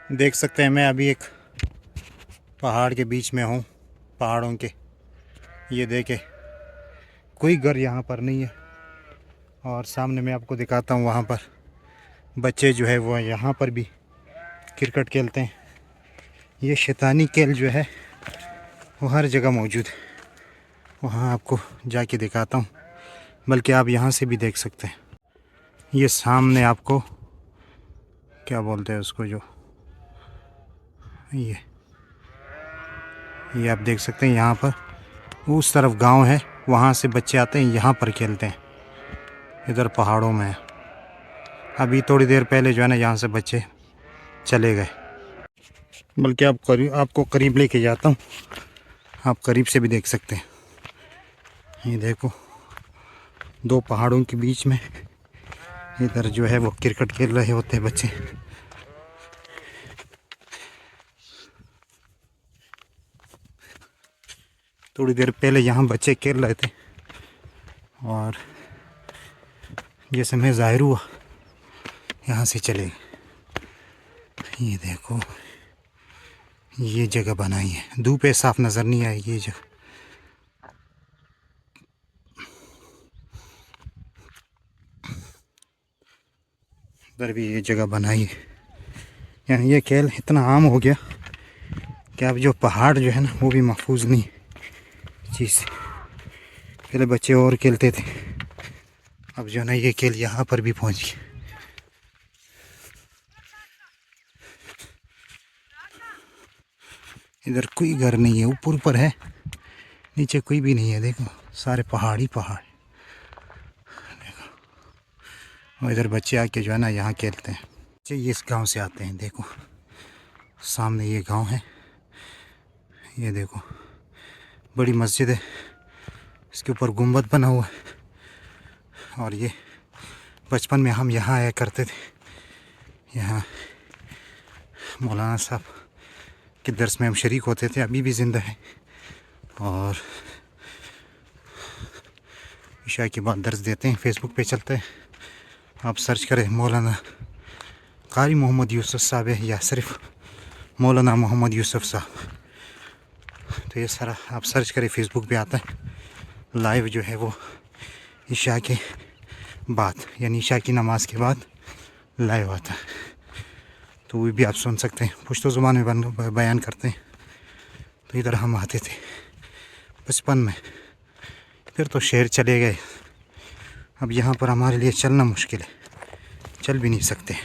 देख सकते हैं मैं अभी एक पहाड़ के बीच में हूँ। पहाड़ों के ये देखे कोई घर यहाँ पर नहीं है। और सामने मैं आपको दिखाता हूँ, वहाँ पर बच्चे जो है वो यहाँ पर भी क्रिकेट खेलते हैं। ये शैतानी खेल जो है वो हर जगह मौजूद है। वहाँ आपको जाके दिखाता हूँ, बल्कि आप यहाँ से भी देख सकते हैं। ये सामने आपको क्या बोलते हैं उसको, जो ये आप देख सकते हैं। यहाँ पर उस तरफ गांव है, वहाँ से बच्चे आते हैं, यहाँ पर खेलते हैं। इधर पहाड़ों में है। अभी थोड़ी देर पहले जो है ना, यहाँ से बच्चे चले गए। बल्कि आपको करीब लेके जाता हूँ, आप करीब से भी देख सकते हैं। ये देखो, दो पहाड़ों के बीच में इधर जो है वो क्रिकेट खेल रहे होते हैं बच्चे। थोड़ी देर पहले यहाँ बच्चे खेल रहे थे और जैसे मैं ज़ाहिर हुआ यहाँ से चले गए। ये देखो, ये जगह बनाई है। धूप है, साफ नज़र नहीं आएगी ये जगह। इधर भी ये जगह बनाई है। यानी ये खेल इतना आम हो गया कि अब जो पहाड़ जो है ना, वो भी महफूज नहीं चीज़। पहले बच्चे और खेलते थे, अब जो है ना ये खेल यहाँ पर भी पहुँच गया। इधर कोई घर नहीं है, ऊपर ऊपर है, नीचे कोई भी नहीं है। देखो, सारे पहाड़ ही पहाड़। देखो, और इधर बच्चे आके जो है ना यहाँ खेलते हैं। बच्चे ये इस गांव से आते हैं। देखो सामने ये गांव है। ये देखो, बड़ी मस्जिद है, इसके ऊपर गुंबद बना हुआ है। और ये बचपन में हम यहाँ आया करते थे। यहाँ मौलाना साहब के दर्स में हम शरीक होते थे, अभी भी ज़िंदा है। और इशा के बाद दर्स देते हैं, फेसबुक पे चलते हैं। आप सर्च करें मौलाना कारी मोहम्मद यूसुफ साहब है, या सिर्फ मौलाना मोहम्मद यूसुफ साहब, तो ये सारा आप सर्च करें, फेसबुक पे आता है। लाइव जो है वो इशा के बाद, यानी इशा की नमाज के बाद लाइव आता है, तो वो भी आप सुन सकते हैं। पुश्तो ज़ुबान में बयान करते हैं। तो इधर हम आते थे बचपन में। इधर तो शहर चले गए, अब यहाँ पर हमारे लिए चलना मुश्किल है, चल भी नहीं सकते।